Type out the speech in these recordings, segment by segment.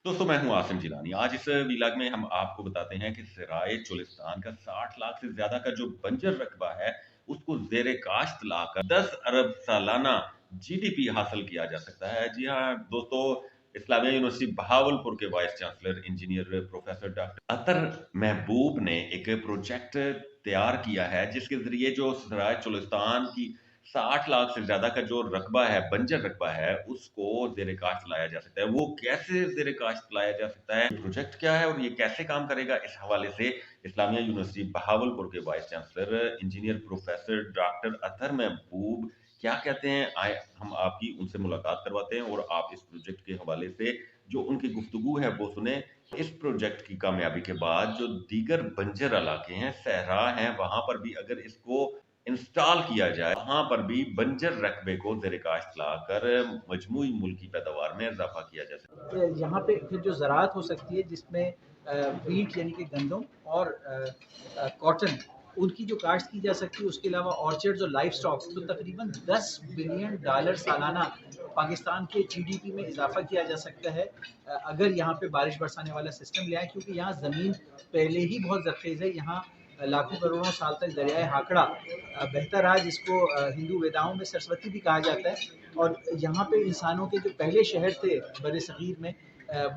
दोस्तों मैं हूं आसिम जिलानी। आज इस वीलॉग में हम आपको बताते हैं कि ज़राए चोलिस्तान का 60 लाख से ज़्यादा का जो बंजर रकबा है, उसको ज़ेरे काश्त लाकर 10 अरब सालाना जीडीपी हासिल किया जा सकता है। जी हाँ दोस्तों, इस्लामिया यूनिवर्सिटी बहावलपुर के vice chancellor engineer professor doctor Athar Mahboob ने एक प्रोजेक्ट तैयार किया है, जिसके ज़रिए जो ज़राए चोलिस्तान की 60 लाख से ज़्यादा का जो रकबा है, बंजर रकबा है, उसको ज़ेरे काश्त लाया जा सकता है। वो कैसे ज़ेरे काश्त लाया जा सकता है, प्रोजेक्ट क्या है और ये कैसे काम करेगा, इस हवाले से इस्लामिया यूनिवर्सिटी बहावलपुर के vice chancellor engineer professor doctor Athar महबूब क्या कहते हैं, आए हम आपकी उनसे मुलाकात करवाते हैं और आप इस प्रोजेक्ट के हवाले से जो उनकी गुफ्तगू है वो सुने। इस प्रोजेक्ट की कामयाबी के बाद जो दीगर बंजर इलाके हैं, सहरा हैं, वहां पर भी अगर इसको इंस्टॉल किया जाए, वहां पर भी बंजर रकबे को ज़ेरे काश्त लाकर मजमूई मुल्की पैदावार में इजाफा किया जा सकता है। यहाँ पे फिर जो ज़राअत हो सकती है जिसमें वीट यानी कि गंदम और कॉटन उनकी जो काश्त की जा सकती है। उसके अलावा ऑर्चर्ड्स और लाइफ स्टॉक, तो तकरीबन $10 बिलियन सालाना पाकिस्तान के जीडीपी में इजाफा किया जा सकता है अगर यहाँ पे बारिश बरसाने वाला सिस्टम ले आए, क्योंकि यहाँ ज़मीन पहले ही बहुत जरखेज़ है। यहाँ लाखों करोड़ों साल तक दरियाए हाकड़ा बहता रहा, जिसको हिंदू वेदाओं में सरस्वती भी कहा जाता है। और यहाँ पे इंसानों के जो पहले शहर थे बर सग़ीर में,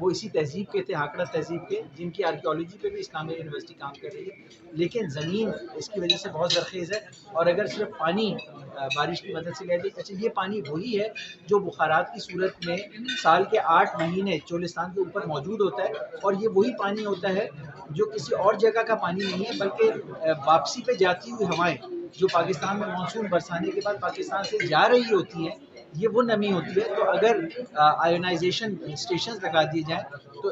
वो इसी तहज़ीब के थे, आंकड़ा तहज़ीब के, जिनकी आर्कियोलॉजी पे भी इस्लामिया यूनिवर्सिटी काम कर रही है। लेकिन ज़मीन इसकी वजह से बहुत ज़रख़ेज़ है, और अगर सिर्फ पानी बारिश की मदद से लिया जाए, अच्छा ये पानी वही है जो बुखारात की सूरत में साल के 8 महीने चोलिस्तान के ऊपर मौजूद होता है। और ये वही पानी होता है जो किसी और जगह का पानी नहीं है, बल्कि वापसी पे जाती हुई हवाएं जो पाकिस्तान में मानसून बरसाने के बाद पाकिस्तान से जा रही होती हैं, ये वो नमी होती है। तो अगर आयोनाइजेशन स्टेशन लगा दिए जाएँ तो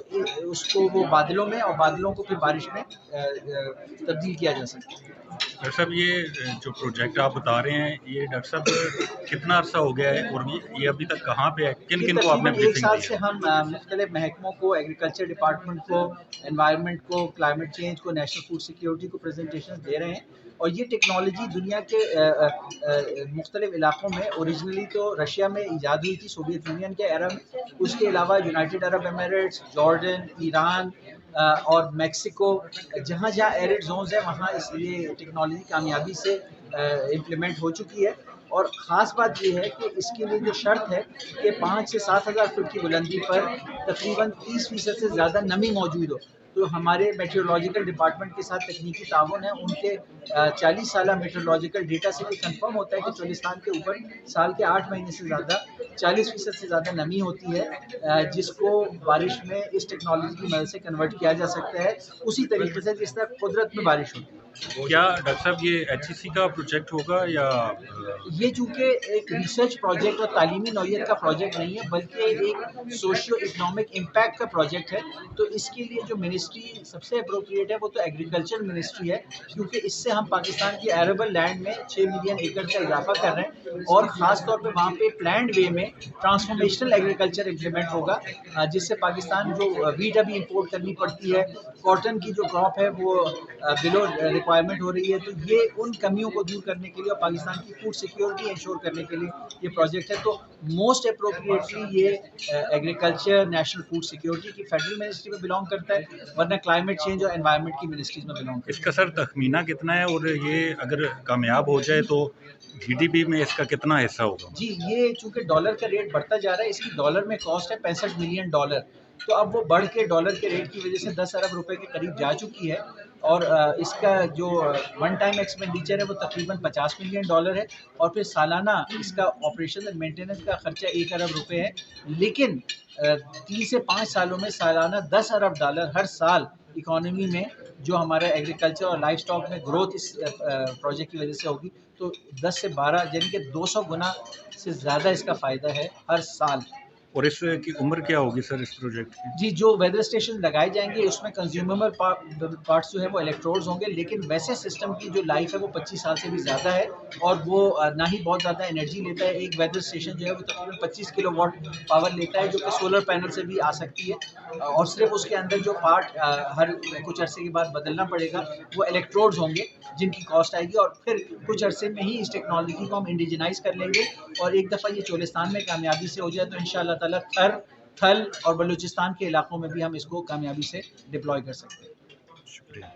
उसको वो बादलों में, और बादलों को फिर बारिश में तब्दील किया जा सकता है। डॉक्टर साहब, ये जो प्रोजेक्ट आप बता रहे हैं, ये डॉक्टर साहब कितना अर्सा हो गया है और ये अभी तक कहाँ पे है, किन ये किन को आपने तकरीबन 1 ब्रीफिंग साल दी से है? हम मुख्तलिफ महकमों को, एग्रीकल्चर डिपार्टमेंट को, एनवायरनमेंट को, क्लाइमेट चेंज को, नेशनल फूड सिक्योरिटी को प्रेजेंटेशन दे रहे हैं। और ये टेक्नोलॉजी दुनिया के मुख्तलिफ इलाकों में, ओरिजिनली तो रशिया में ईजाद हुई थी, सोवियत यूनियन के एरा में। उसके अलावा United Arab Emirates, Jordan, Iran और मेक्सिको, जहाँ जहाँ एरिड जोन्स हैं वहाँ इस ये टेक्नोलॉजी कामयाबी से इम्प्लीमेंट हो चुकी है। और ख़ास बात ये है कि इसके लिए जो शर्त है कि 5 से 7,000 फुट की बुलंदी पर तकरीबन 30% से ज़्यादा नमी मौजूद हो। तो हमारे मेट्रोलॉजिकल डिपार्टमेंट के साथ तकनीकी ताउन है, उनके 40 साला मेट्रोलॉजिकल डेटा से भी कंफर्म होता है कि चोलिस्तान के ऊपर साल के 8 महीने से ज़्यादा 40% से ज़्यादा नमी होती है, जिसको बारिश में इस टेक्नोलॉजी की मदद से कन्वर्ट किया जा सकता है, उसी तरीके से जिस तरह कुदरत में बारिश होती है। क्या डॉक्टर साहब ये एचईसी का प्रोजेक्ट होगा या ये चूँकि एक रिसर्च प्रोजेक्ट और तालीमी नौइयत का प्रोजेक्ट नहीं है, बल्कि एक सोशियो इकोनॉमिक इम्पैक्ट का प्रोजेक्ट है। तो इसके लिए जो मिनिस्ट्री सबसे अप्रोप्रिएट है वो तो एग्रीकल्चर मिनिस्ट्री है, क्योंकि इससे हम पाकिस्तान की एरेबल लैंड में 6 मिलियन एकड़ का इजाफा कर रहे हैं। और ख़ास तौर पे वहाँ पे प्लान्ड वे में ट्रांसफॉर्मेशनल एग्रीकल्चर इम्प्लीमेंट होगा, जिससे पाकिस्तान जो वीट अभी इम्पोर्ट करनी पड़ती है, कॉटन की जो क्रॉप है वो बिलो रिक्वायरमेंट हो रही है। तो ये उन कमियों को दूर करने के लिए और पाकिस्तान की फूड सिक्योरिटी इंश्योर करने के लिए ये प्रोजेक्ट है। तो मोस्ट अप्रोप्रिएटली ये एग्रीकल्चर, नेशनल फूड सिक्योरिटी की फेडरल मिनिस्ट्री में बिलोंग करता है, वरना क्लाइमेट चेंज और एनवायरनमेंट की मिनिस्ट्रीज में बिलोंग करता है। इसका सर तखमीना कितना है, और ये अगर कामयाब हो जाए तो जीडीपी में इसका कितना हिस्सा होगा? जी, ये चूँकि डॉलर का रेट बढ़ता जा रहा है, इसकी डॉलर में कॉस्ट है $65 मिलियन। तो अब वो बढ़ के डॉलर के रेट की वजह से 10 अरब रुपए के करीब जा चुकी है। और इसका जो वन टाइम एक्सपेंडिचर है वो तकरीबन $50 मिलियन है। और फिर सालाना इसका ऑपरेशन एंड मेंटेनेंस का खर्चा 1 अरब रुपए है। लेकिन 3 से 5 सालों में सालाना $10 अरब हर साल इकोनॉमी में, जो हमारा एग्रीकल्चर और लाइफ स्टॉक में ग्रोथ इस प्रोजेक्ट की वजह से होगी, तो 10 से 12 यानी कि 200 गुना से ज़्यादा इसका फ़ायदा है हर साल। और इसकी उम्र क्या होगी सर इस प्रोजेक्ट की? जी, जो वेदर स्टेशन लगाए जाएँगे उसमें कंज्यूमेबल पार्ट्स जो है वो इलेक्ट्रोड्स होंगे, लेकिन वैसे सिस्टम की जो लाइफ है वो 25 साल से भी ज़्यादा है। और वो ना ही बहुत ज़्यादा एनर्जी लेता है। एक वेदर स्टेशन जो है वो तकरीबन 25 किलोवाट पावर लेता है, जो कि सोलर पैनल से भी आ सकती है। और सिर्फ उसके अंदर जो पार्ट हर कुछ अरसे के बाद बदलना पड़ेगा, वो इलेक्ट्रोड्स होंगे, जिनकी कॉस्ट आएगी। और फिर कुछ अरसे में ही इस टेक्नोलॉजी को हम इंडिजिनाइज़ कर लेंगे। और एक दफ़ा ये चोलिस्तान में कामयाबी से हो जाए तो इंशाअल्लाह ताला थर थल और बलूचिस्तान के इलाकों में भी हम इसको कामयाबी से डिप्लॉय कर सकते हैं। शुक्रिया।